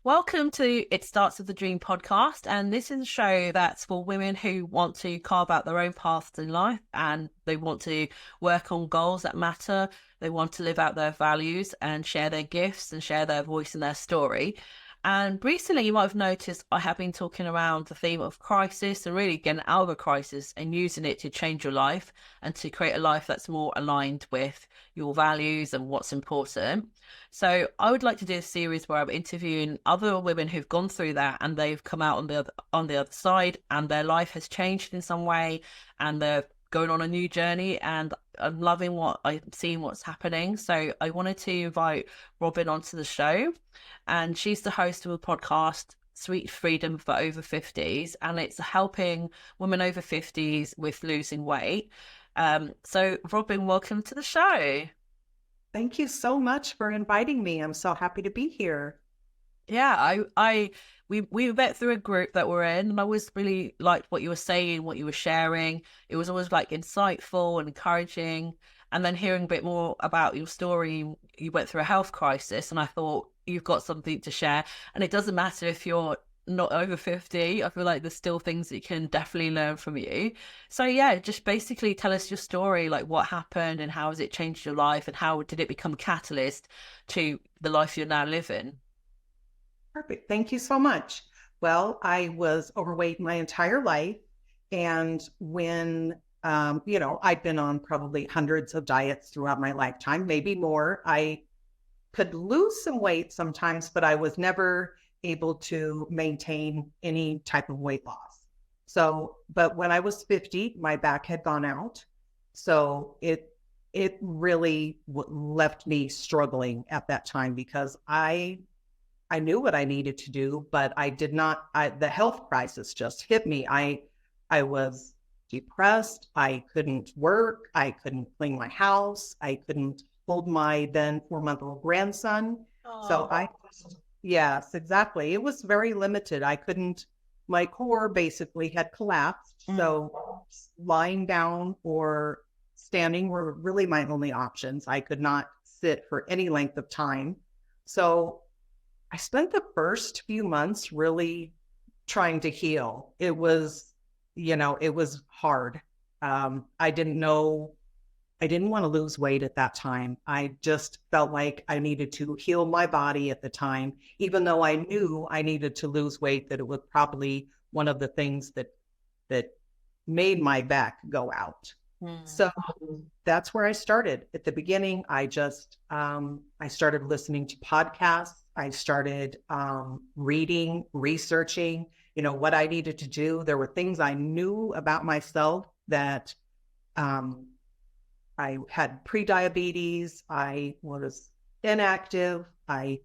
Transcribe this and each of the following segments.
Welcome to It Starts with a Dream podcast. And this is a show that's for women who want to carve out their own paths in life and they want to work on goals that matter. They want to live out their values and share their gifts and share their voice and their story. And recently, you might have noticed I have been talking around the theme of crisis and really getting out of a crisis and using it to change your life and to create a life that's more aligned with your values and what's important. So I would like to do a series where I'm interviewing other women who've gone through that and they've come out on the other side and their life has changed in some way and they're going on a new journey, and I'm loving what I'm seeing, what's happening. So I wanted to invite Robyn onto the show, and she's the host of a podcast, Sweet Freedom for Over 50s, and it's helping women over 50s with losing weight. So Robyn, welcome to the show. Thank you so much for inviting me. I'm so happy to be here. Yeah, we met through a group that we're in, and I always really liked what you were saying, what you were sharing. It was always like insightful and encouraging. And then hearing a bit more about your story, you went through a health crisis, and I thought you've got something to share. And it doesn't matter if you're not over 50. I feel like there's still things that you can definitely learn from you. So yeah, just basically tell us your story, like what happened and how has it changed your life and how did it become a catalyst to the life you're now living? Perfect. Thank you so much. Well, I was overweight my entire life. And when, I'd been on probably hundreds of diets throughout my lifetime, maybe more. I could lose some weight sometimes, but I was never able to maintain any type of weight loss. So, but when I was 50, my back had gone out. So it really left me struggling at that time because I knew what I needed to do, but I did not, the health crisis just hit me. I was depressed. I couldn't work. I couldn't clean my house. I couldn't hold my then 4-month-old grandson. So Oh. yes, exactly. It was very limited. My core basically had collapsed. Mm. So lying down or standing were really my only options. I could not sit for any length of time. So I spent the first few months really trying to heal. It was hard. I didn't know, I didn't want to lose weight at that time. I just felt like I needed to heal my body at the time, even though I knew I needed to lose weight, that it was probably one of the things that made my back go out. Mm. So that's where I started. At the beginning, I started listening to podcasts. I started reading, researching, what I needed to do. There were things I knew about myself that I had pre-diabetes. I was inactive. I'd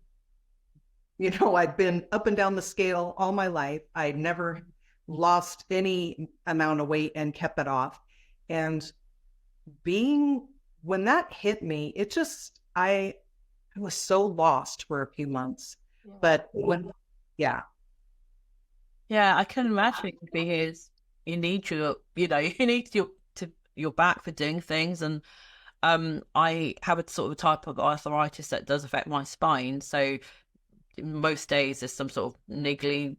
been up and down the scale all my life. I never lost any amount of weight and kept it off. And when that hit me, I was so lost for a few months. Yeah. But yeah, Yeah, I can imagine because you need you need your back for doing things, and I have a sort of type of arthritis that does affect my spine. So most days there's some sort of niggly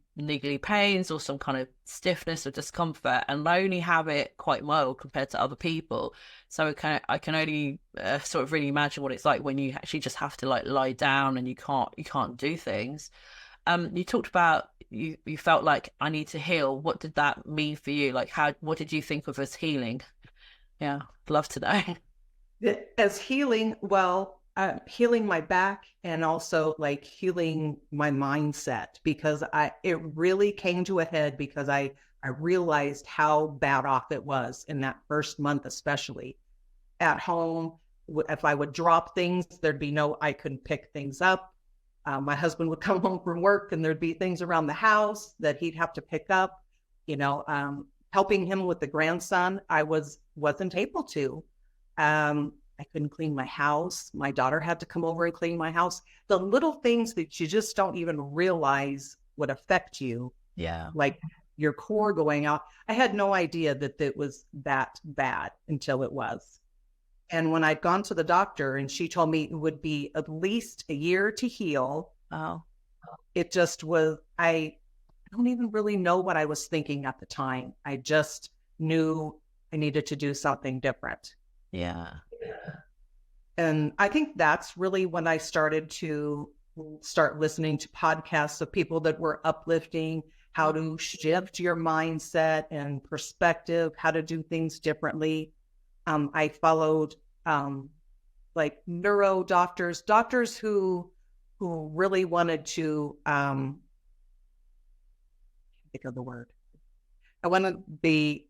pains or some kind of stiffness or discomfort, and I only have it quite mild compared to other people. So I can only sort of really imagine what it's like when you actually just have to like lie down and you can't do things. You talked about you felt like I need to heal. What did that mean for you? Like what did you think of as healing? Yeah, I'd love to know. as healing, well, healing my back and also like healing my mindset, because it really came to a head because I realized how bad off it was in that first month, especially at home. If I would drop things, I couldn't pick things up. My husband would come home from work and there'd be things around the house that he'd have to pick up. Helping him with the grandson, wasn't able to. I couldn't clean my house. My daughter had to come over and clean my house. The little things that you just don't even realize would affect you, Yeah. like your core going out. I had no idea that it was that bad until it was. And when I'd gone to the doctor and she told me it would be at least a year to heal, Oh. it just was, I don't even really know what I was thinking at the time. I just knew I needed to do something different. Yeah. And I think that's really when I started to start listening to podcasts of people that were uplifting, how to shift your mindset and perspective, how to do things differently. I followed like neuro doctors, doctors who really wanted to think of the word. I wanted the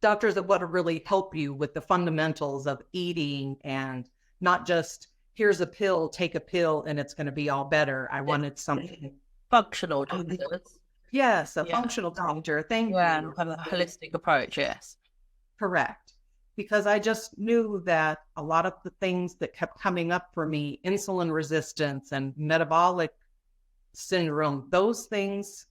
doctors that want to really help you with the fundamentals of eating and not just here's a pill, take a pill and it's going to be all better. I wanted something Functional doctors. Yes, a Yeah. functional doctor. Thank Yeah, you. and have a holistic approach, yes. Correct. Because I just knew that a lot of the things that kept coming up for me, insulin resistance and metabolic syndrome, those things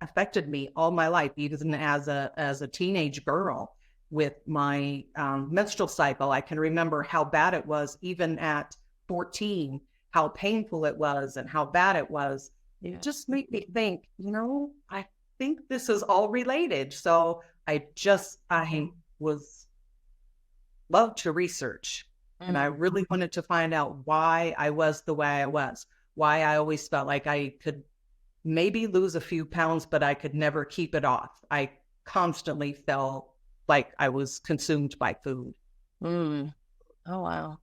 affected me all my life, even as a teenage girl with my menstrual cycle. I can remember how bad it was, even at 14, how painful it was and how bad it was. Yeah. It just made me think, I think this is all related. So I was loved to research. And I really wanted to find out why I was the way I was, why I always felt like I could maybe lose a few pounds, but I could never keep it off. I constantly felt like I was consumed by food. Oh wow.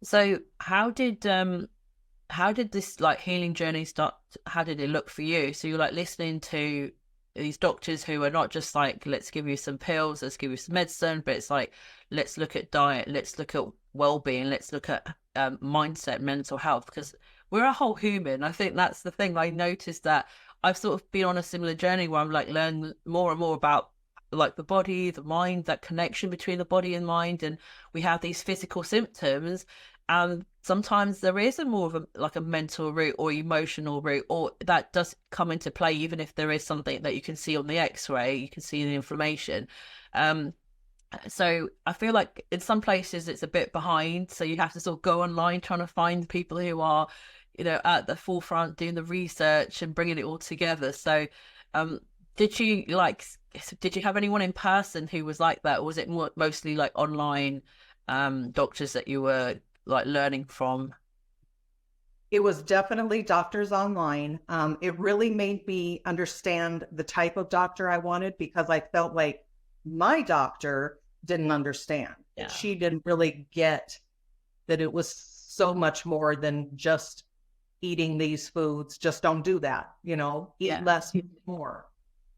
So how did this like healing journey start? How did it look for you? So you're like listening to these doctors who are not just like, let's give you some pills, let's give you some medicine, but it's like, let's look at diet, let's look at well-being, let's look at mindset, mental health, because we're a whole human. I think that's the thing. I noticed that I've sort of been on a similar journey where I'm like learning more and more about like the body, the mind, that connection between the body and mind, and we have these physical symptoms. And sometimes there is a more of a like a mental root or emotional root, or that does come into play, even if there is something that you can see on the X-ray, you can see the inflammation. Um, so I feel like in some places it's a bit behind. So you have to sort of go online trying to find people who are, at the forefront doing the research and bringing it all together. So, um, did you did you have anyone in person who was like that, or was it mostly like online doctors that you were like learning from? It was definitely doctors online. It really made me understand the type of doctor I wanted because I felt like my doctor didn't understand. Yeah. She didn't really get that it was so much more than just eating these foods. Just don't do that, eat less, more.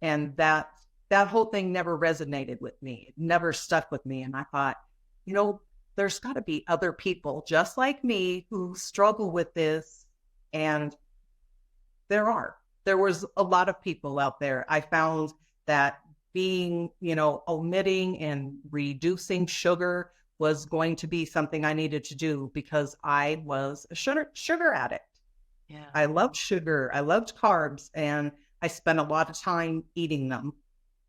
And that whole thing never resonated with me. It never stuck with me. And I thought, there's got to be other people just like me who struggle with this. And there was a lot of people out there. I found that being, omitting and reducing sugar was going to be something I needed to do because I was a sugar addict. Yeah. I loved sugar. I loved carbs, and I spent a lot of time eating them.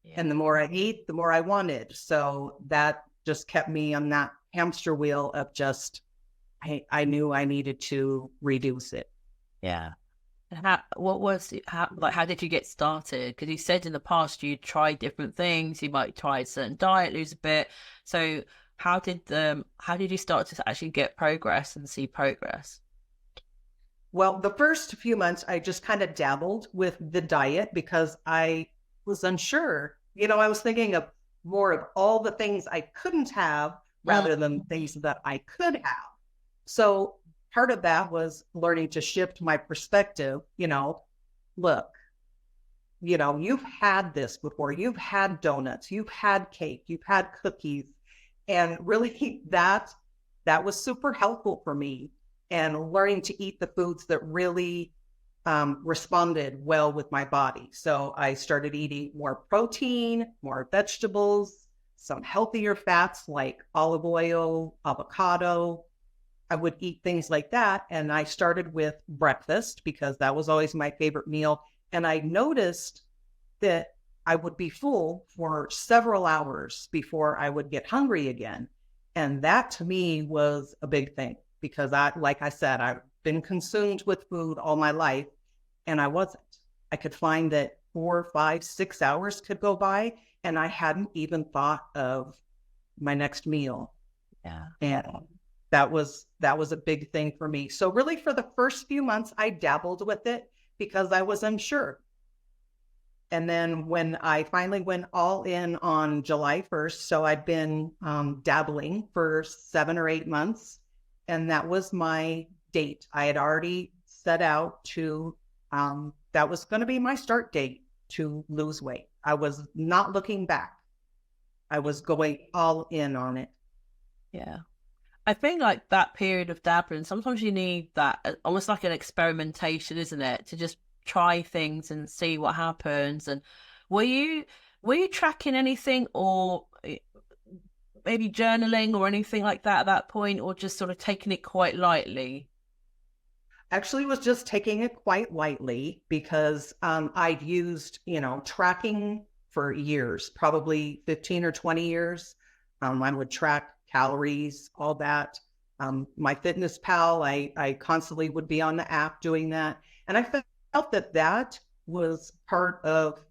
Yeah. And the more I ate, the more I wanted. So that just kept me on that hamster wheel of just, I knew I needed to reduce it. Yeah. And how did you get started? Because you said in the past you tried different things, you might try a certain diet, lose a bit. So how did you start to actually get progress and see progress? Well, the first few months I just kind of dabbled with the diet because I was unsure. I was thinking of more of all the things I couldn't have rather than things that I could have. So part of that was learning to shift my perspective. Look, you've had this before. You've had donuts, you've had cake, you've had cookies. And really that was super helpful for me, and learning to eat the foods that really responded well with my body. So I started eating more protein, more vegetables, some healthier fats like olive oil, avocado. I would eat things like that. And I started with breakfast because that was always my favorite meal. And I noticed that I would be full for several hours before I would get hungry again. And that to me was a big thing because like I said, been consumed with food all my life, and I wasn't. I could find that 4, 5, 6 hours could go by, and I hadn't even thought of my next meal. Yeah. And that was a big thing for me. So really for the first few months, I dabbled with it because I was unsure. And then when I finally went all in on July 1st, so I'd been dabbling for 7 or 8 months, and that was my date. I had already set out to, that was going to be my start date to lose weight. I was not looking back. I was going all in on it. Yeah. I think like that period of dabbling, sometimes you need that almost like an experimentation, isn't it? To just try things and see what happens. And were you tracking anything, or maybe journaling or anything like that at that point, or just sort of taking it quite lightly? Actually was just taking it quite lightly because I'd used, tracking for years, probably 15 or 20 years. I would track calories, all that. My Fitness Pal, I constantly would be on the app doing that. And I felt that that was part of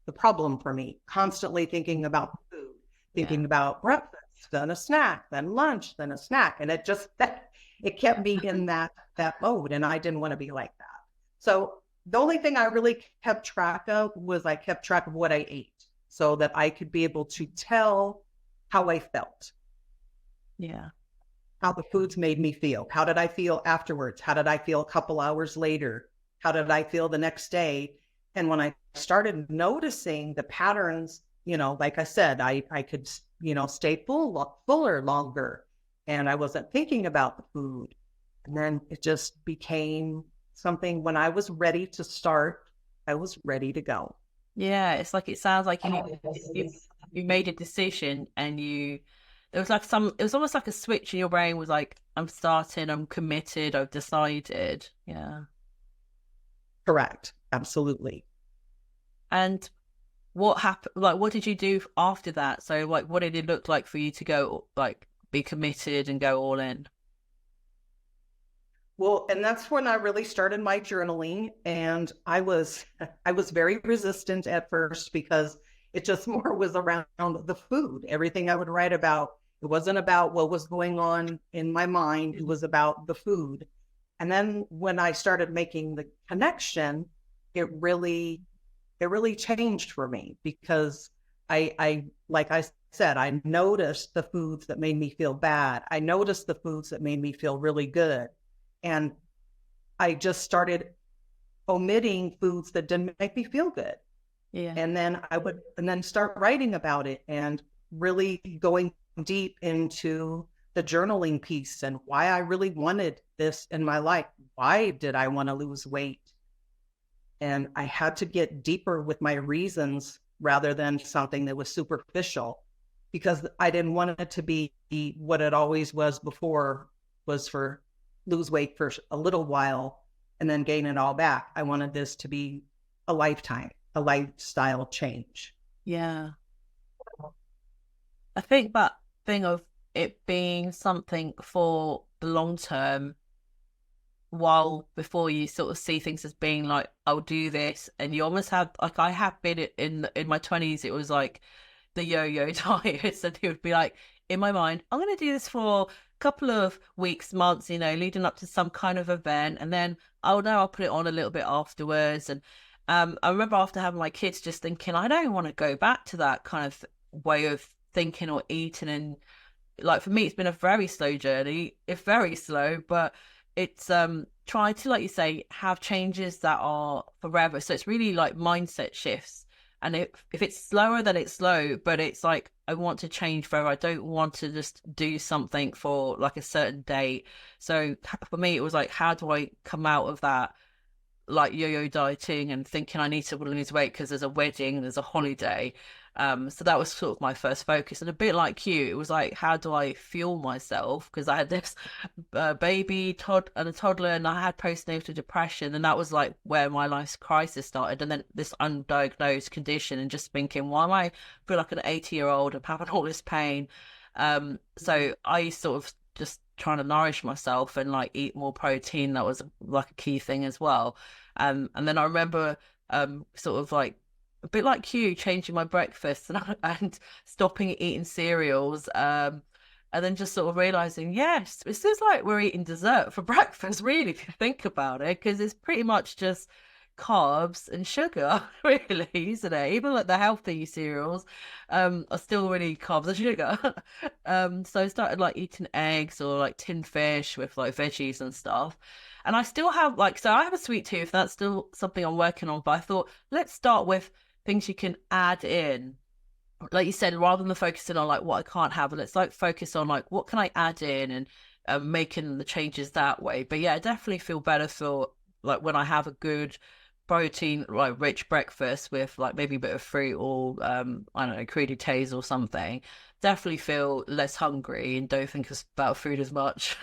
the problem for me, constantly thinking about food, thinking about breakfast, then a snack, then lunch, then a snack. And it kept me in that mode, and I didn't want to be like that. So the only thing I really kept track of was I kept track of what I ate so that I could be able to tell how I felt. Yeah. How the foods made me feel. How did I feel afterwards? How did I feel a couple hours later? How did I feel the next day? And when I started noticing the patterns, like I said, I could, stay fuller longer, and I wasn't thinking about the food. And then it just became something. When I was ready to start, I was ready to go. Yeah, it's like, it sounds like you made a decision, and it was almost like a switch in your brain was like, I'm starting, I'm committed, I've decided. Yeah. Correct. Absolutely. And what happened, like, what did you do after that? So like, what did it look like for you to go, like, be committed and go all in? Well, and that's when I really started my journaling, and I was very resistant at first because it just more was around the food. Everything I would write about, it wasn't about what was going on in my mind, it was about the food. And then when I started making the connection, it really changed for me because I like I said, I noticed the foods that made me feel bad. I noticed the foods that made me feel really good. And I just started omitting foods that didn't make me feel good. Yeah. And then start writing about it and really going deep into the journaling piece and why I really wanted this in my life. Why did I want to lose weight? And I had to get deeper with my reasons rather than something that was superficial, because I didn't want it to be what it always was before, was for lose weight for a little while and then gain it all back. I wanted this to be a lifetime, a lifestyle change. Yeah. I think that thing of it being something for the long term, while before you sort of see things as being like, I'll do this, and you almost have, like, I have been in my 20s, it was like the yo-yo diets, and it would be like, in my mind, I'm going to do this for a couple of weeks, months, leading up to some kind of event, and then I'll put it on a little bit afterwards. And I remember after having my kids just thinking, I don't want to go back to that kind of way of thinking or eating. And like, for me, it's been a very slow journey. It's very slow, but it's trying to, like you say, have changes that are forever. So it's really like mindset shifts. And if it's slower, then it's slow, but it's like, I want to change forever. I don't want to just do something for like a certain date. So for me, it was like, how do I come out of that, like, yo-yo dieting and thinking I need to lose weight because there's a wedding, there's a holiday. So that was sort of my first focus. And a bit like you, it was like, how do I fuel myself? Because I had this baby and a toddler, and I had postnatal depression, and that was like where my life's crisis started. And then this undiagnosed condition, and just thinking, why am I feel like an 80-year-old and having all this pain? So I sort of just trying to nourish myself and like eat more protein. That was like a key thing as well. And then I remember sort of like a bit like you, changing my breakfast and stopping eating cereals. And then just sort of realizing, yes, this is like we're eating dessert for breakfast, really, if you think about it, because it's pretty much just carbs and sugar, really, isn't it? Even like the healthy cereals, are still really carbs and sugar. So I started like eating eggs or like tinned fish with like veggies and stuff. And I still have like, so I have a sweet tooth. That's still something I'm working on. But I thought, let's start with things you can add in. Like you said, rather than focusing on like what I can't have, and let's like focus on like what can I add in and making the changes that way. But yeah, I definitely feel better for like when I have a good protein like rich breakfast with like maybe a bit of fruit or I don't know, crudités or something. Definitely feel less hungry and don't think about food as much.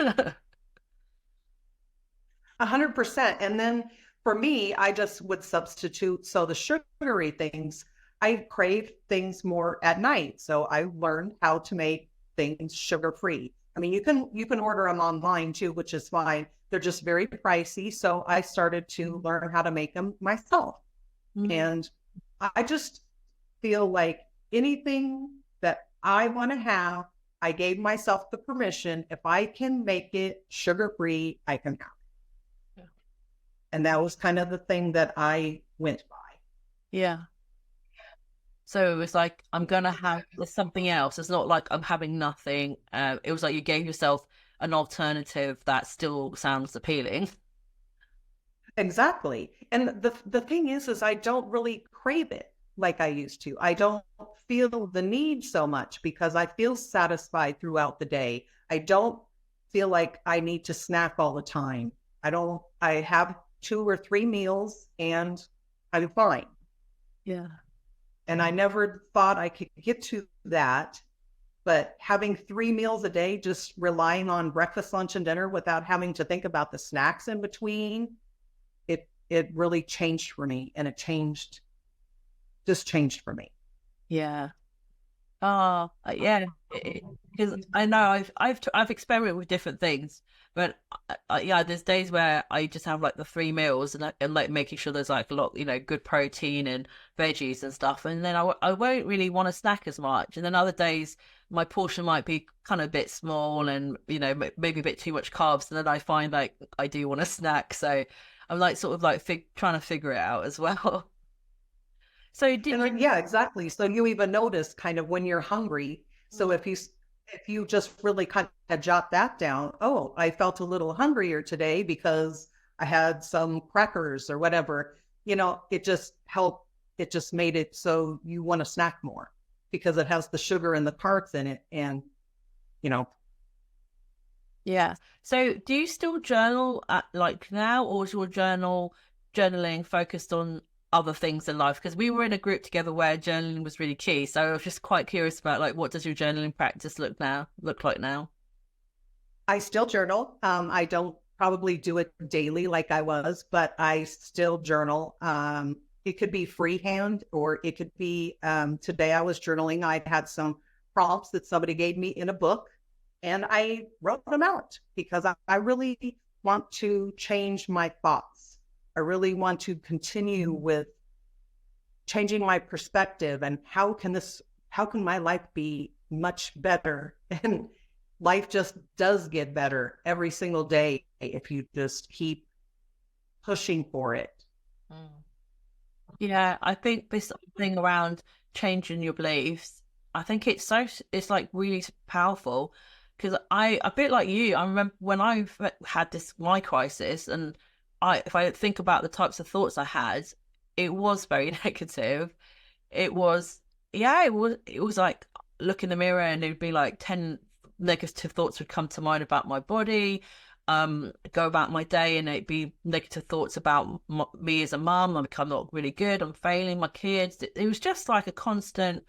100%. And then for me, I just would substitute. So the sugary things, I crave things more at night. So I learned how to make things sugar free. I mean, you can order them online too, which is fine. They're just very pricey. So I started to learn how to make them myself. Mm. And I just feel like anything that I want to have, I gave myself the permission. If I can make it sugar free, I can have. And that was kind of the thing that I went by. Yeah. So it was like, I'm gonna have something else. It's not like I'm having nothing. It was like you gave yourself an alternative that still sounds appealing. Exactly. And the thing is I don't really crave it like I used to. I don't feel the need so much because I feel satisfied throughout the day. I don't feel like I need to snack all the time. I have 2 or 3 meals and I'm fine. Yeah. And I never thought I could get to that. But having 3 meals a day, just relying on breakfast, lunch, and dinner without having to think about the snacks in between, it really changed for me. And it just changed for me. Yeah. Oh, yeah. Because I know I've experimented with different things, but yeah, there's days where I just have like the 3 meals and like making sure there's like a lot, good protein and veggies and stuff, and then I won't really want to snack as much, and then other days my portion might be kind of a bit small and maybe a bit too much carbs, and then I find like I do want to snack, so I'm like sort of like trying to figure it out as well. So did you? And yeah, exactly. So you even notice kind of when you're hungry. So if you just really kind of jot that down, oh, I felt a little hungrier today because I had some crackers or whatever, it just helped. It just made it so you want to snack more because it has the sugar and the carbs in it. And, you know, Yeah. So do you still journal like now, or is your journaling focused on other things in life? Because we were in a group together where journaling was really key. So I was just quite curious about like what does your journaling practice look like now? I still journal. I don't probably do it daily like I was, but I still journal. It could be freehand or it could be today I was journaling. I had some prompts that somebody gave me in a book and I wrote them out because I really want to change my thoughts. I really want to continue with changing my perspective and how can my life be much better? And life just does get better every single day if you just keep pushing for it. Mm. Yeah, I think this thing around changing your beliefs, I think it's like really powerful because a bit like you, I remember when I had this my crisis, and if I think about the types of thoughts I had, it was very negative. It was, yeah, it was like look in the mirror and it'd be like 10 negative thoughts would come to mind about my body, go about my day and it'd be negative thoughts about me as a mum, like I'm not really good, I'm failing my kids. It was just like a constant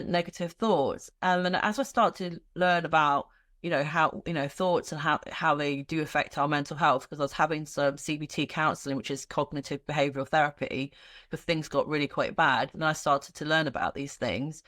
negative thoughts. And then as I start to learn about how thoughts and how they do affect our mental health, because I was having some CBT counseling, which is cognitive behavioral therapy, because things got really quite bad, and I started to learn about these things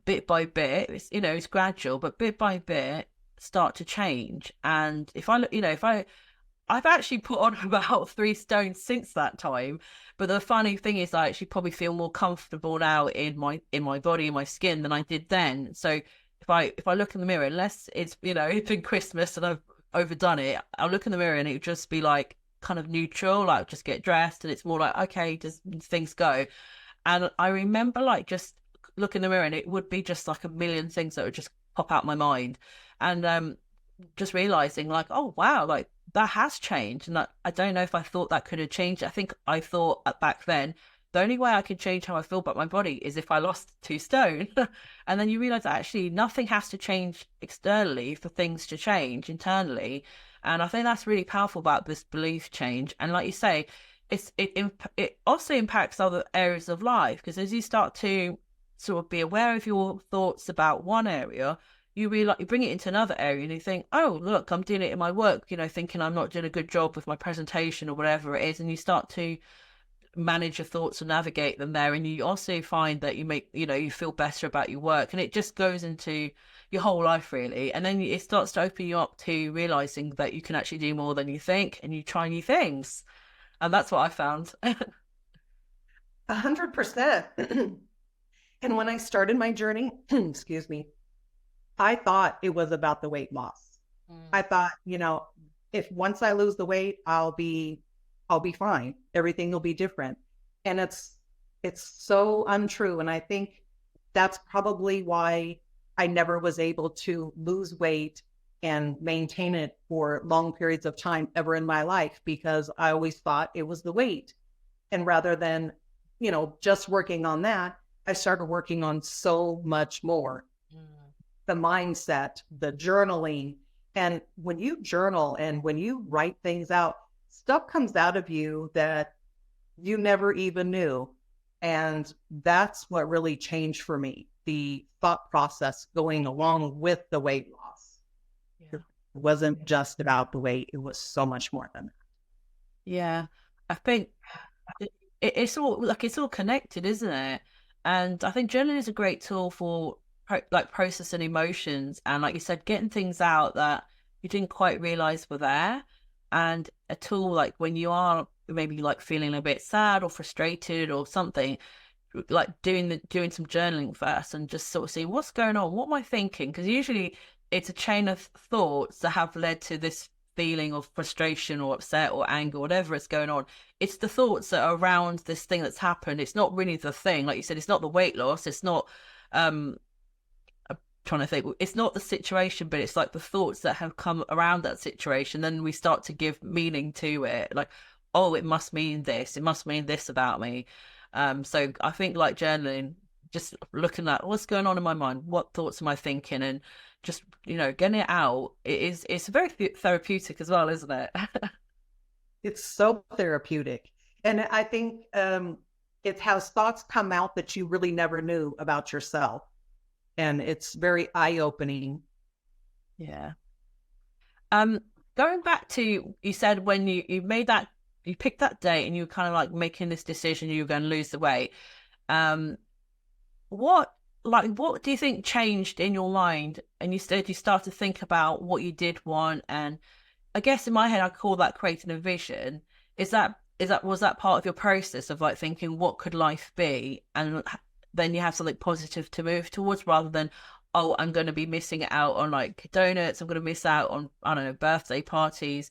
bit by bit. It's gradual, but bit by bit start to change. And if I look, I've actually put on about 3 stone since that time. But the funny thing is, I actually probably feel more comfortable now in my body, in my skin than I did then. So if I look in the mirror, unless it's it's been Christmas and I've overdone it, I'll look in the mirror and it would just be like kind of neutral, like just get dressed, and it's more like, okay, does things go? And I remember like just look in the mirror and it would be just like a million things that would just pop out my mind. And just realizing like, oh wow, like that has changed. And that, I don't know if I thought that could have changed. I think I thought back then the only way I could change how I feel about my body is if I lost 2 stone. And then you realize that actually nothing has to change externally for things to change internally. And I think that's really powerful about this belief change. And like you say, it also impacts other areas of life, because as you start to sort of be aware of your thoughts about one area, you realize, you bring it into another area and you think, oh look, I'm doing it in my work, thinking I'm not doing a good job with my presentation or whatever it is, and you start to manage your thoughts and navigate them there, and you also find that you feel better about your work, and it just goes into your whole life really. And then it starts to open you up to realizing that you can actually do more than you think, and you try new things. And that's what I found. 100%. And when I started my journey, excuse me, I thought it was about the weight loss. I thought, if once I lose the weight, I'll be fine. Everything will be different. And it's so untrue. And I think that's probably why I never was able to lose weight and maintain it for long periods of time ever in my life, because I always thought it was the weight. And rather than, just working on that, I started working on so much more. The mindset, the journaling. And when you journal and when you write things out, stuff comes out of you that you never even knew. And that's what really changed for me, the thought process going along with the weight loss. Yeah. It wasn't just about the weight, it was so much more than that. Yeah, I think it's all connected, isn't it? And I think journaling is a great tool for like processing emotions, and like you said, getting things out that you didn't quite realize were there. And a tool like when you are maybe like feeling a bit sad or frustrated or something, like doing some journaling first and just sort of seeing what's going on, what am I thinking? Because usually it's a chain of thoughts that have led to this feeling of frustration or upset or anger, whatever is going on. It's the thoughts that are around this thing that's happened. It's not really the thing. Like you said, it's not the weight loss. It's not, I'm trying to think, it's not the situation, but it's like the thoughts that have come around that situation. Then we start to give meaning to it. Like, oh, it must mean this. It must mean this about me. So I think like journaling, just looking at what's going on in my mind, what thoughts am I thinking, and just getting it out. It's very therapeutic as well, isn't it? It's so therapeutic. And I think it has thoughts come out that you really never knew about yourself, and it's very eye-opening. Yeah. Going back to, you said when you made that, you picked that date and you were kind of like making this decision you were going to lose the weight. What do you think changed in your mind? And you said you start to think about what you did want, and I guess in my head I call that creating a vision. Was that part of your process of like thinking what could life be, and then you have something positive to move towards, rather than, oh, I'm going to be missing out on like donuts, I'm going to miss out on, I don't know, birthday parties.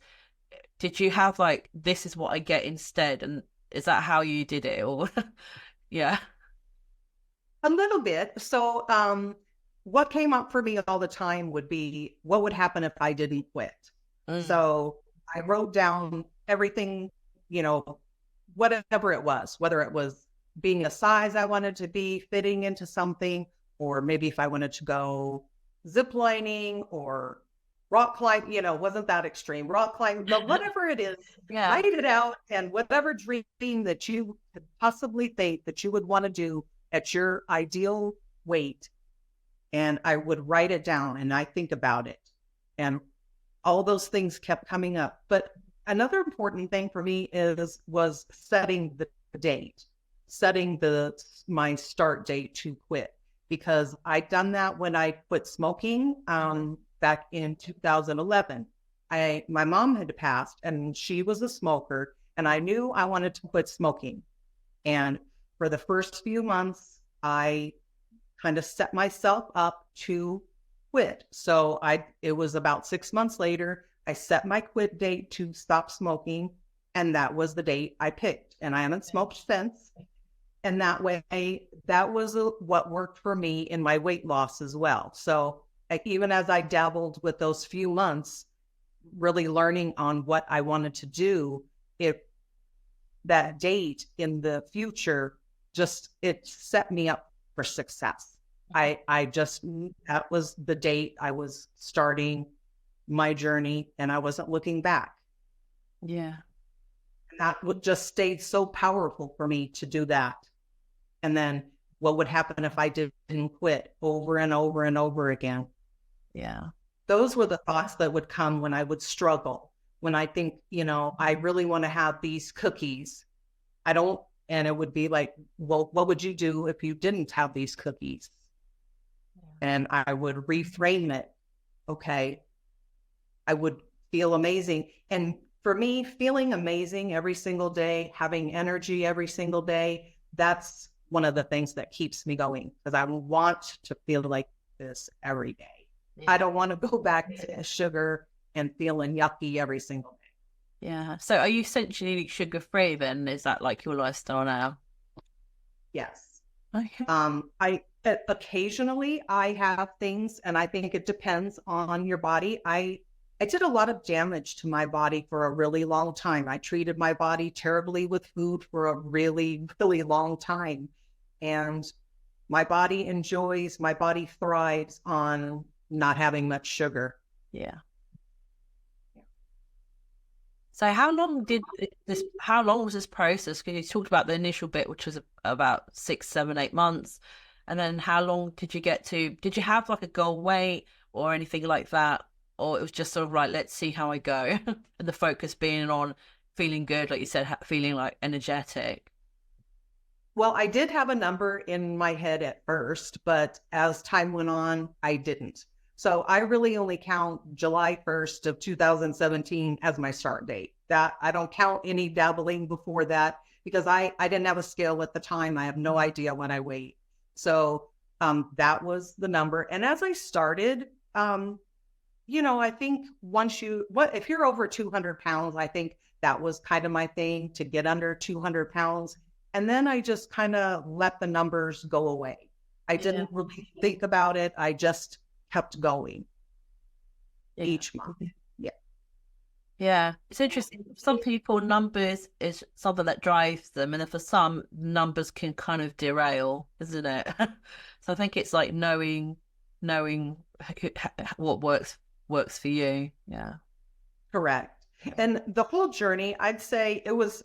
Did you have like, this is what I get instead? And is that how you did it? Or yeah. A little bit. So what came up for me all the time would be, what would happen if I didn't quit? So I wrote down everything, whatever it was, whether it was being a size I wanted to be, fitting into something, or maybe if I wanted to go ziplining or rock climb, wasn't that extreme, rock climb, but whatever it is, Yeah. write it out. And whatever dream that you could possibly think that you would want to do at your ideal weight. And I would write it down and I think about it. And all those things kept coming up. But another important thing for me was setting the date, setting my start date to quit, because I'd done that when I quit smoking. back in 2011. My mom had passed and she was a smoker, and I knew I wanted to quit smoking. And for the first few months, I kind of set myself up to quit. So it was about 6 months later, I set my quit date to stop smoking. And that was the date I picked. And I haven't smoked since. And that way, that was what worked for me in my weight loss as well. So like, even as I dabbled with those few months, really learning on what I wanted to do, if that date in the future, just it set me up for success. I just, that was the date I was starting my journey and I wasn't looking back. Yeah. And that would just stayed so powerful for me to do that. And then what would happen if I didn't quit over and over and over again? Yeah. Those were the thoughts that would come when I would struggle, when I think, I really want to have these cookies. I don't, and it would be like, well, what would you do if you didn't have these cookies? And I would reframe it. Okay, I would feel amazing. And for me, feeling amazing every single day, having energy every single day, that's one of the things that keeps me going, because I want to feel like this every day. Yeah. I don't want to go back to sugar and feeling yucky every single day. Yeah. So are you essentially sugar-free then? Is that like your lifestyle now? Yes. Okay. Occasionally I have things, and I think it depends on your body. I did a lot of damage to my body for a really long time. I treated my body terribly with food for a really, really long time. And my body thrives on not having much sugar. Yeah. So how long was this process? Because you talked about the initial bit, which was about 6, 7, 8 months. And then how long did you get to, did you have like a goal weight or anything like that? Or it was just sort of like, let's see how I go. And the focus being on feeling good, like you said, feeling like energetic. Well, I did have a number in my head at first, but as time went on, I didn't. So I really only count July 1st of 2017 as my start date. That I don't count any dabbling before that, because I didn't have a scale at the time. I have no idea what I weighed. So that was the number. And as I started, I think if you're over 200 pounds, I think that was kind of my thing, to get under 200 pounds. And then I just kind of let the numbers go away. I didn't really think about it. I just kept going each month. Yeah. Yeah. It's interesting. For some people, numbers is something that drives them. And for some, numbers can kind of derail, isn't it? So I think it's like knowing what works for you. Yeah. Correct. And the whole journey, I'd say it was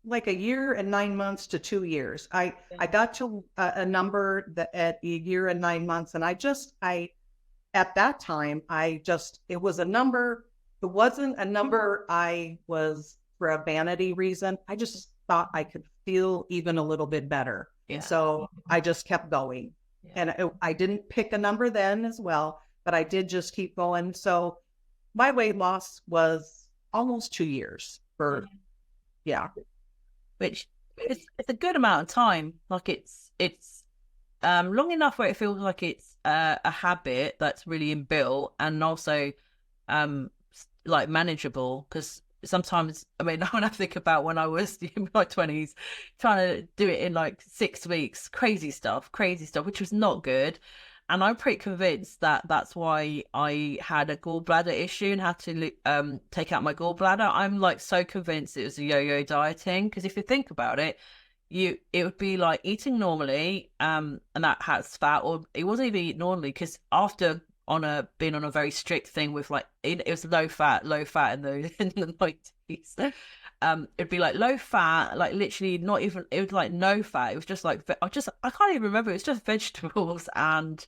like a year and 9 months to 2 years. I got to a number that at a year and 9 months. And at that time, it was a number. It wasn't a number I was for a vanity reason. I just thought I could feel even a little bit better. Yeah. So I just kept going. Yeah. And I didn't pick a number then as well, but I did just keep going. So my weight loss was almost 2 years which it's a good amount of time. Like it's long enough where it feels like it's a habit that's really inbuilt, and also like manageable. Because sometimes, I mean, when I think about when I was in my 20s, trying to do it in like 6 weeks, crazy stuff, which was not good. And I'm pretty convinced that that's why I had a gallbladder issue and had to take out my gallbladder. I'm like so convinced it was a yo-yo dieting, because if you think about it, it would be like eating normally, and that has fat, or it wasn't even eating normally, because after being on a very strict thing with like it was low fat in the 90s. It'd be like low fat, like literally not even, it was like no fat. It was just like I can't even remember. It was just vegetables and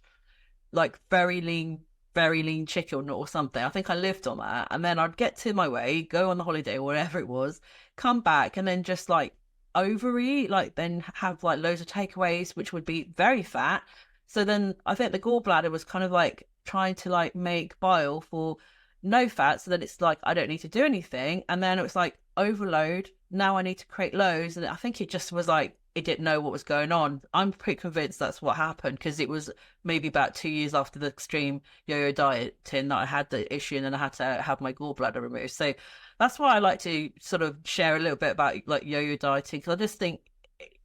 like very lean chicken or something. I think I lived on that. And then I'd get to my way, go on the holiday or whatever it was, come back, and then just like overeat, like then have like loads of takeaways, which would be very fat. So then I think the gallbladder was kind of like trying to like make bile for no fat. So then it's like, I don't need to do anything. And then it was like overload. Now I need to create loads. And I think it just was like, it didn't know what was going on. I'm pretty convinced that's what happened because it was maybe about 2 years after the extreme yo-yo dieting that I had the issue and then I had to have my gallbladder removed. So that's why I like to sort of share a little bit about like yo-yo dieting because I just think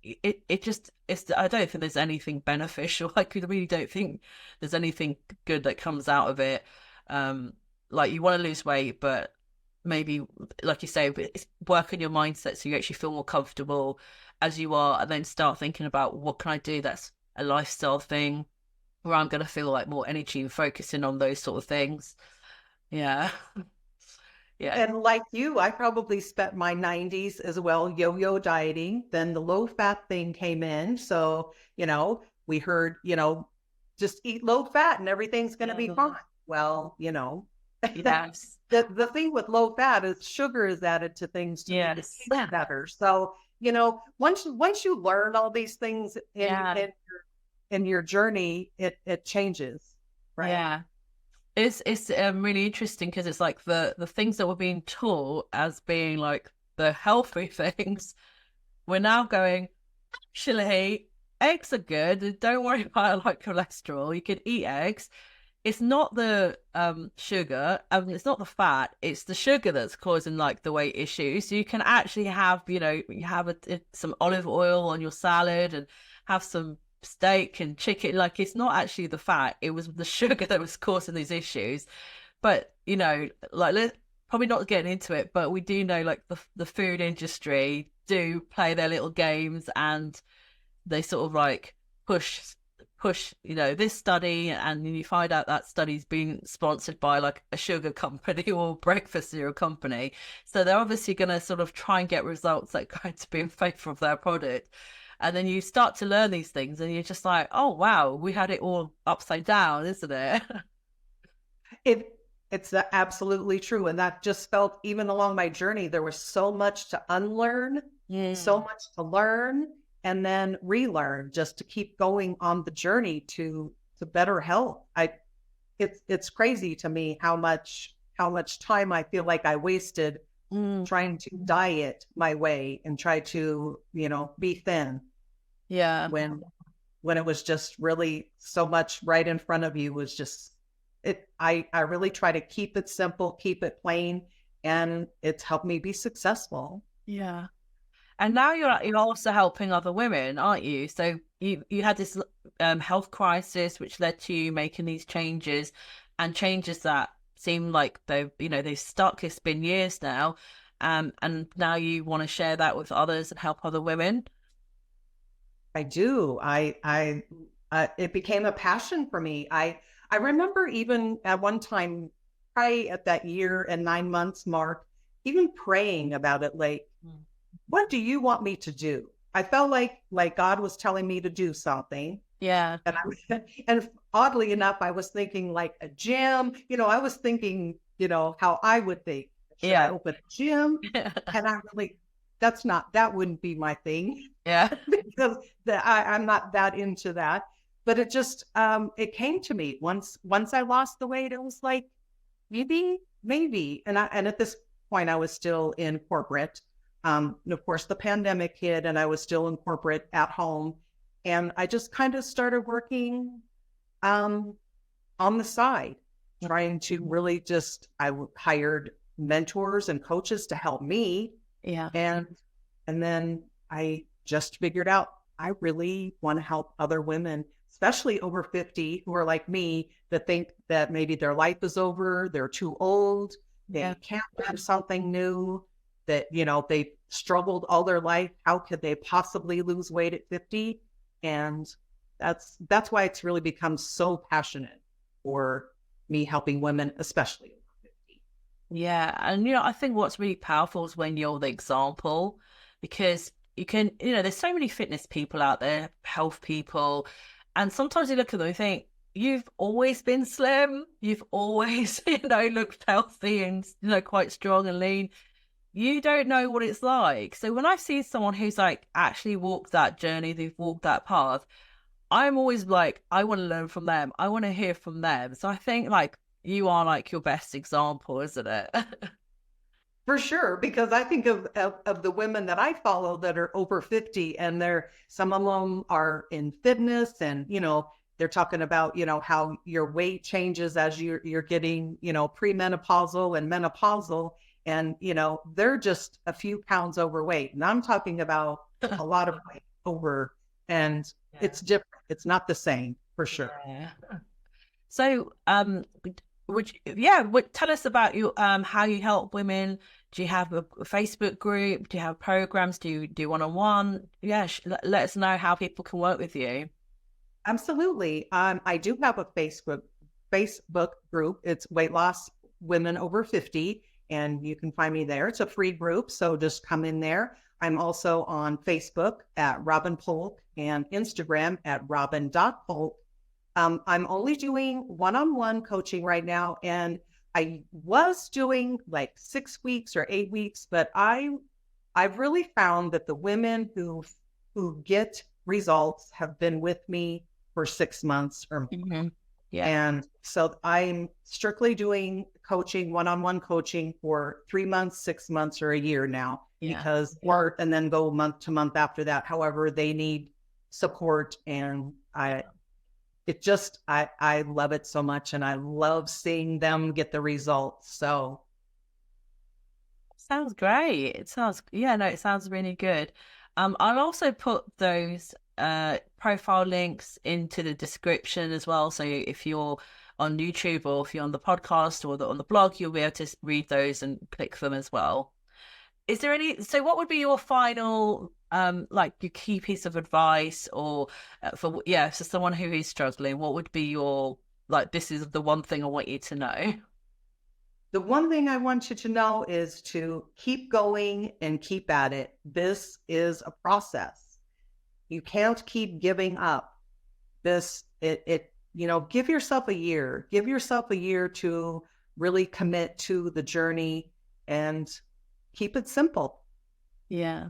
it just it's I don't think there's anything beneficial. I really don't think there's anything good that comes out of it. Like you want to lose weight, but maybe like you say, it's work on your mindset so you actually feel more comfortable as you are, and then start thinking about what can I do that's a lifestyle thing where I'm going to feel like more energy and focusing on those sort of things. Yeah. Yeah. And like you, I probably spent my 90s as well yo-yo dieting. Then the low fat thing came in. So, we heard, just eat low fat and everything's going to be fine. Well, Yes. the thing with low fat is sugar is added to things to make it Yes. taste better. So, once you learn all these things in your journey, it changes, right? Yeah. It's really interesting because it's like the things that we're being taught as being like the healthy things, we're now going, actually, eggs are good. Don't worry about like cholesterol. You can eat eggs. It's not the sugar, it's not the fat. It's the sugar that's causing like the weight issues. So you can actually have, you have some olive oil on your salad and have some steak and chicken. Like it's not actually the fat, it was the sugar that was causing these issues. But like let's probably not getting into it, but we do know like the food industry do play their little games, and they sort of like push this study, and you find out that study's been sponsored by like a sugar company or breakfast cereal company, so they're obviously going to sort of try and get results that are going to be in favor of their product. And then you start to learn these things and you're just like, oh wow, we had it all upside down, isn't it? It's absolutely true. And that just felt, even along my journey, there was so much to unlearn, so much to learn, and then relearn, just to keep going on the journey to better health. It's crazy to me how much time I feel like I wasted trying to diet my way and try to, be thin. Yeah. When it was just really so much right in front of you was just it. I really try to keep it simple, keep it plain, and it's helped me be successful. Yeah. And now you're also helping other women, aren't you? So you had this health crisis which led to you making these changes, and changes that seem like they've stuck. It's been years now, and now you want to share that with others and help other women. I do. It became a passion for me. I remember even at one time, probably at that year and 9 months mark, even praying about it, like, what do you want me to do? I felt like God was telling me to do something. Yeah. And oddly enough, I was thinking like a gym. I was thinking, how I would think. Should I open a gym? And that wouldn't be my thing. Yeah. Because I'm not that into that. But it just, it came to me once I lost the weight. It was like, maybe. And at this point, I was still in corporate. And of course, the pandemic hit and I was still in corporate at home. And I just kind of started working on the side, trying to really I hired mentors and coaches to help me. Yeah. And then I just figured out I really want to help other women, especially over 50, who are like me, that think that maybe their life is over, they're too old, they can't do something new, that, they struggled all their life. How could they possibly lose weight at 50? And that's why it's really become so passionate for me helping women, especially over 50. Yeah. And, I think what's really powerful is when you're the example, because you can, there's so many fitness people out there, health people, and sometimes you look at them and think, you've always been slim, you've always, looked healthy and, quite strong and lean. You don't know what it's like. So when I see someone who's like actually walked that journey, they've walked that path, I'm always like, I want to learn from them. I want to hear from them. So I think like you are like your best example, isn't it? For sure, because I think of the women that I follow that are over 50, and some of them are in fitness, and they're talking about how your weight changes as you're getting premenopausal and menopausal, and they're just a few pounds overweight, and I'm talking about a lot of weight over, and Yeah. it's different. It's not the same for sure. Yeah. So, yeah, tell us about you, how you help women. Do you have a Facebook group? Do you have programs? Do you do one-on-one? Yeah, let us know how people can work with you. Absolutely. I do have a Facebook group. It's Weight Loss Women Over 50, and you can find me there. It's a free group, so just come in there. I'm also on Facebook at Robyn Polk and Instagram at robyn.polk. I'm only doing one-on-one coaching right now, and I was doing like 6 weeks or 8 weeks, but I've really found that the women who get results have been with me for 6 months or more. Mm-hmm. Yeah. And so I'm strictly doing coaching, one-on-one coaching for 3 months, 6 months, or a year now, Yeah. and then go month to month after that. However, they need support, and I love it so much, and I love seeing them get the results. So Sounds great. It sounds, yeah, no, it sounds really good. I'll also put those profile links into the description as well. So if you're on YouTube or if you're on the podcast or on the blog, you'll be able to read those and click them as well. Is there so what would be your final, like your key piece of advice or for someone who is struggling, what would be your, like, this is the one thing I want you to know? the one thing I want you to know is to keep going and keep at it. This is a process. You can't keep giving up. Give yourself a year. Give yourself a year to really commit to the journey and keep it simple. Yeah.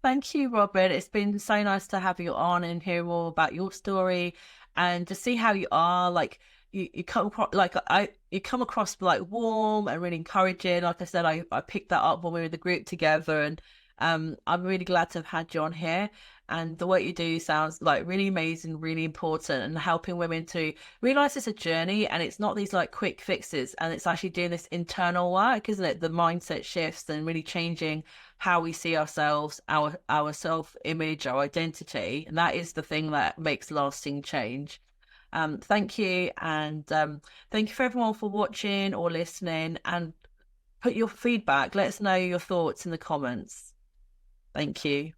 Thank you, Robyn. It's been so nice to have you on and hear more about your story and to see how you are. Like you come across you come across like warm and really encouraging. Like I said, I picked that up when we were in the group together, and I'm really glad to have had you on here. And the work you do sounds like really amazing, really important, and helping women to realize it's a journey and it's not these like quick fixes, and it's actually doing this internal work, isn't it? The mindset shifts and really changing how we see ourselves, our self-image, our identity, and that is the thing that makes lasting change. Thank you, and thank you for everyone for watching or listening, and put your feedback. Let us know your thoughts in the comments. Thank you.